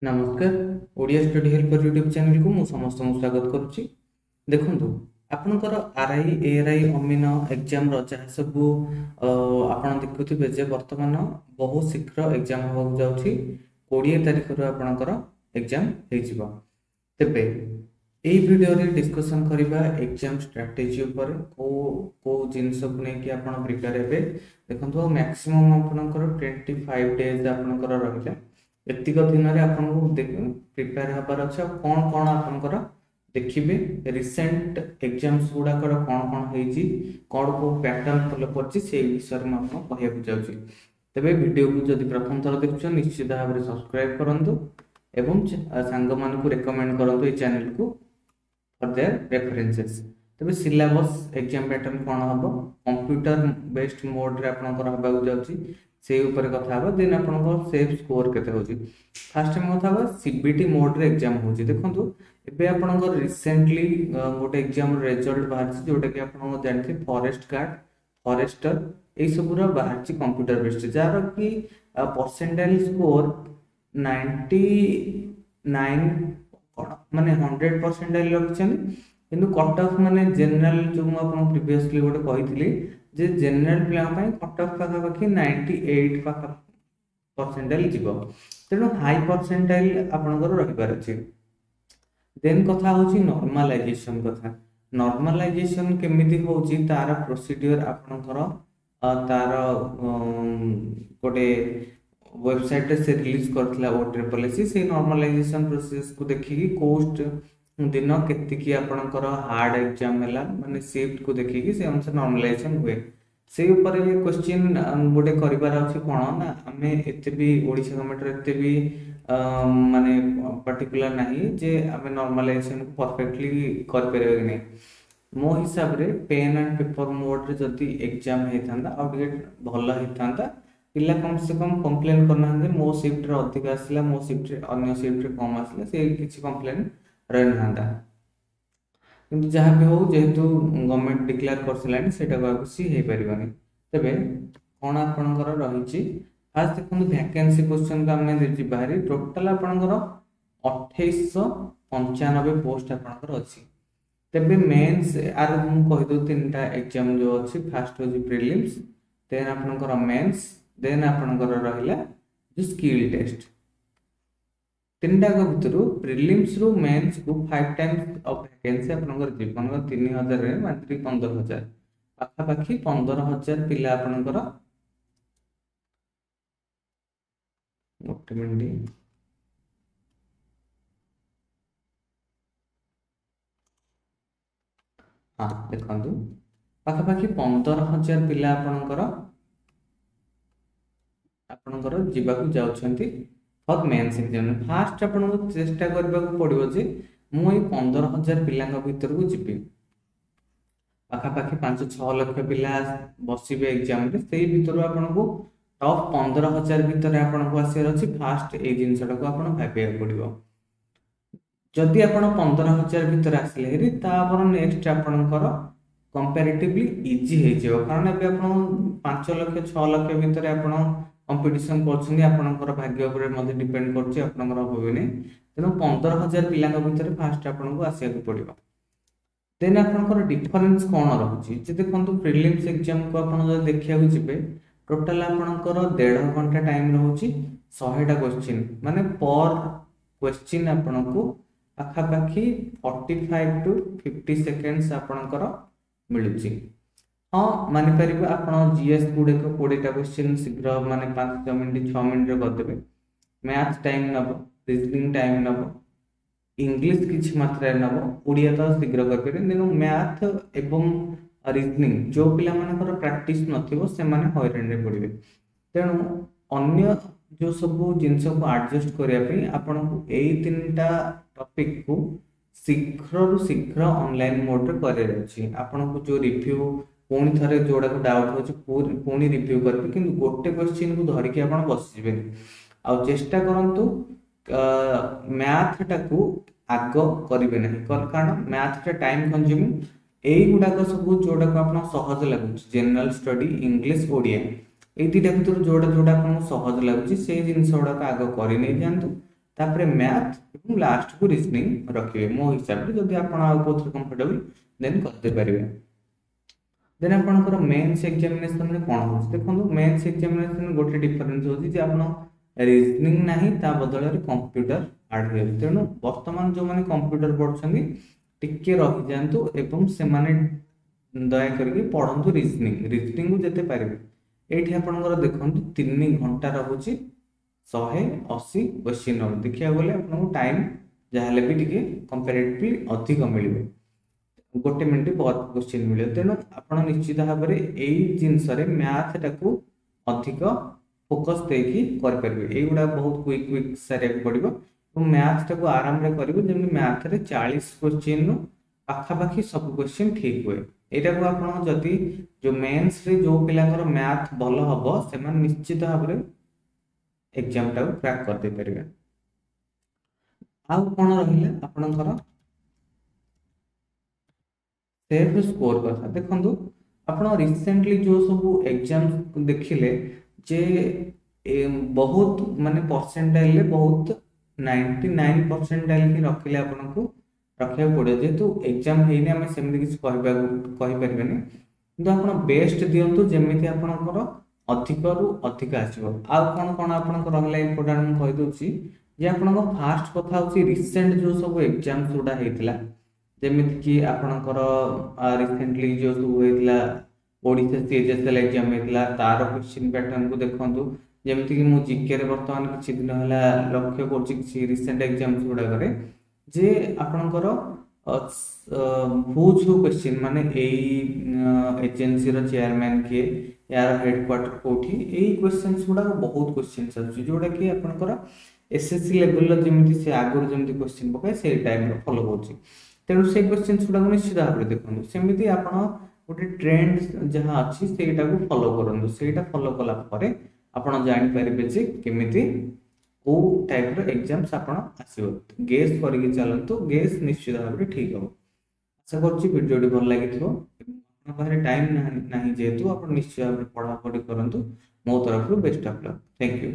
नमस्कार Odia study helper YouTube channel को मु समस्त स्वागत करुच्ची। देखंतु आपनकर आरआई एआरआई अमीन एग्जाम रो जहाँ सब आपण देखुथिबे जे वर्तमान बहुत शीघ्र एग्जाम होबाक जाउछि 20 तारिख रो आपनकर एग्जाम हेजिबा। तेबे एई वीडियो रे डिस्कशन करिबा एग्जाम स्ट्रेटजी ऊपर को जिंस को नै कि आपण प्रिपेयर हेबे। देखंतु मैक्सिमम आपनकर 25 डेज आपनकर रहिला एतिक दिन में आपको प्रिपेयर हबार अच्छे कौन कौन आपंकर देखिए रिसेंट एग्जाम्स गुड़ाक कौन कौन होती कौन को पैटर्न फॉलो कर विषय में आपको कहूँ जाऊँगी। तेरे वीडियो को जब प्रथम थर देखुच निश्चित भाव में सब्सक्राइब करूँ एवं सांग मान को रेकमेंड करूँ ये चैनल को फॉर देयर रेफरेंसेस। तेरे सिलेबस एग्जाम पैटर्न कौन हम कंप्यूटर बेस्ड मोड रे आपनकर हबाक जाउछि से ऊपर कथा हबा। देन आपनकर सेफ स्कोर केते होछि फास्ट टाइम कथा हबा सीबीटी मोड रे एग्जाम होछि। देखंतु एबे आपनकर रिसेंटली गोटे एग्जाम रिजल्ट बाहर जोटा कि आपन जानथि फॉरेस्ट गार्ड फॉरेस्टर ए सब रो बाहर कंप्यूटर बेस्ड जार कि परसेंटाइल स्कोर 99 माने 100 परसेंटाइल रखछन किंतु कट ऑफ माने जनरल जो मु आपन प्रीवियसली गोटे कहितली जे जनरल पिला पई कट ऑफ पाखा पाखी 98 पाखा परसेंटाइल जीव तेणु हाई परसेंटाइल आपनकर रहिबार अछि। देन कथा होची नॉर्मलाइजेशन कथा। नॉर्मलाइजेशन केमिति होची तार प्रोसीजर आपनकर तार गोटे वेबसाइट से रिलीज करथला ओ ट्रिपल एस से नॉर्मलाइजेशन प्रोसेस को देखि कोस्ट दिन केतिकी आपनकर हार्ड एग्जाम हैला माने शिफ्ट को देखि से अनुसार नॉर्मलाइजेशन हुए से ऊपर क्वेश्चन गोटे करिबार अछि कोन ना हमें एते भी ओडिसा गवर्नमेंट एते भी माने पर्टिकुलर नाही जे हमें नॉर्मलाइजेशन को परफेक्टली कर परबे नै। मो हिसाब रे पेन एंड पेपर मोड रे जति एग्जाम हेथांदा आउटगेट भलो हेथांदा पिला कम से कम कंप्लेन करना है मो शिफ्ट रे अधिक आसला मो शिफ्ट रे अन्य शिफ्ट रे कम आसला से किछि कंप्लेन रहना किंतु जहाँ भी हो जेहेतु गवर्नमेंट डिक्लेयर कर सेटा किसी हो पारबानी। तेरे कौन आपणकर रही फास्ट देखो वैकेंसी क्वेश्चन को आम बाहरी टोटाल आपणकर 2895 पोस्ट आपणकर अच्छी। तेरे मेन्स आर मुझे तीनटा एग्जाम जो अच्छी फास्ट हो प्रिलिम्स देन आपणकर मेन्स देन आपणकर रहा जो स्किल टेस्ट तीनटा भितर प्रिलिम्स रु मेन्स को 5 टाइम्स ऑफ वैकेंसी आपनकर जीवन 3000 रे मात्र 15000 पाखा पाखी 15000 पिला आपनकर गोटे मिनिट हाँ देखंतु पाखा पाखी 15000 पिला आपनकर जीवाकू जाउछंती फॉर मेन्स एग्जाम। फास्ट आपन को चेष्टा करबा को पड़िबो जे मु 15000 पिला भीतर को जीबी पाखा पाखी 5-6 लाख पिला बसिबे एग्जाम रे सेही भीतर आपन को टॉप 15000 भीतर आपन को आसीर अछि। फास्ट ए जिंसटा को आपन भाबिया पड़िबो जदि आपन 15000 भीतर आसले हेरी तापर नेक्स्ट आपनकर कंपैरेटिवली इजी हे जेबो कारण एबे आपन 5 लाख 6 लाख भीतर आपन कंपटीशन करछनी आपनकर भाग्य ऊपर मध्ये डिपेंड करछि आपनकर होबेनी तेनो 15000 पिला भीतर फास्ट आपन को आसिया को पड़िबो। देन आपनकर डिफरेंस कोन रहउछि जे देखंतु प्रीलिम्स एग्जाम को आपन जे देखिया को जिबे टोटल आपनकर 1.5 घंटा टाइम रहउछि 100 टा क्वेश्चन माने पर क्वेश्चन आपन को आखा पाखी 45 टू 50 सेकेंड्स आपनकर मिलुछि। हाँ मानि पारिबा आपण जीएस गुडे को 20 टा क्वेश्चन शीघ्र माने 5 मिनिट 6 मिनिट रे कर देबे। मैथ टाइम नबो रीजनिंग टाइम नबो इंग्लिश किछ मात्रा नबो ओडिया तो शीघ्र कर पेरे देनो मैथ एवं रीजनिंग जो पिला मानकर प्रैक्टिस नथिबो से माने हैरान रे पड़िबे तेनु अन्य जो सब जिंस को एडजस्ट करिया पे आपण को एई तीनटा टॉपिक को शीघ्र ऑनलाइन मोड रे करे अछि। आपण को जो रिव्यू पुणी थे जोड़ा को डाउट हो पुणी रिव्यू करेंगे कि गोटे क्वेश्चन को धरिकी आप बस जाए आउ चेष्टा करूँ मैथ टाक आग करेंगे ना कारण मैथ टाइम कंज्यूमिंग यही गुड़ाक सब जोड़ा को आप सहज लगुच जनरल स्टडी इंग्लिश ओडिया ये दुटा भर जोड़ा जोड़ा आपको सहज लगुच से जिन गुड़ाक आग कर नहीं जातु तापर मैथ और लास्ट को रीजनिंग रखिए मो हिसाब से जदि आपण आउ कोथरे कंफर्टेबल देन करते पारिबे। देन आपनकर मेंस एग्जामिनेशन में कोन हो देखो मेंस एग्जामिनेशन गोटे डिफरेंस होची जे आपण रीजनिंग नाही ता बदल रे कंप्यूटर ऐड हो तेनु वर्तमान जो माने कंप्यूटर पढछन्ती टिके रहि जानतु एवं से माने दया करके पढ़ंतु रीजनिंग रीजनिंग को जते पारिबे एठी आपनकर देखंतु 3 घंटा रहउची 180 क्वेश्चन देखिया बोले आपन टाइम जहाले भी टिके कंपैरेटिवली अधिक मिलबे गोटे मिनिट बहुत क्वेश्चन मिले तेणु आप निश्चित भाव में यही जिनस मैथ टाक अधिक फोकस देकी करेंगे युवा बहुत क्विक क्विक सारे पड़ो मैथ टाक आराम करेंगे जमी मैथ रे 40 क्वेश्चन पाखापाखि सब क्वेश्चन ठीक हुए यहाँ को आप जदि जो मेन्स रे जो पिलांकर मैथ भल हम से निश्चित भाव में एग्जाम टाक क्रैक कर दे पारे। आउ कौन रहा आपणकर सेफ स्कोर कथा देखो आप रिसेंटली जो सब एग्जाम देखिले जे बहुत माने परसेंटाइल बहुत 99 परसेंटाइल ही रखिले आपन को रखिया पड़े जेतु एग्जाम हेने हमें सेमि किछ कहि परबेनी किंतु आपन बेस्ट दियंतु जेमिति आपनकर अधिक रु अधिक आसीबो। आ कोन आपनकर रहला इंपोर्टेंट म कहि दोछि जे आपनकर फास्ट कथा होछि रिसेंट जो सब एग्जाम सुडा हेतिला जेमिति कि आपनकर रिसेंटली जो सब होइतला ओडिसा सीएचएसएल एग्जाम हेतिला तार क्वेश्चन पैटर्न को देखंतु जेमिति कि मु जीके रे वर्तमान किछि दिन हला लक्ष्य करछि कि रिसेंट एग्जाम सुडा करे जे आपनकर हुज क्वेश्चन माने एई एजेंसी रो चेयरमैन के यार हेडक्वार्टर कोठी एई क्वेश्चंस गुडा बहुत क्वेश्चंस अछि जोडा कि आपनकर एसएससी लेवल रो जेमिति से आगुर जेमिति क्वेश्चन पकाय से टाइप रो फॉलो होछि तेणु से क्वेश्चन गुड़ा निश्चित भाव में देखो सेमती आप गोटे ट्रेंड जहाँ अच्छी से फॉलो करूँ से फॉलो कलापर आप जापर जे केमी कौ टाइप एग्जाम्स आप आसो गेस करके चलतु गेस निश्चित भाव में ठीक हम आशा करीडियो भल लगी टाइम ना जेहेतु आप निश्चित भाव में पढ़ापढ़ी करूँ मो तरफ best of luck thank you.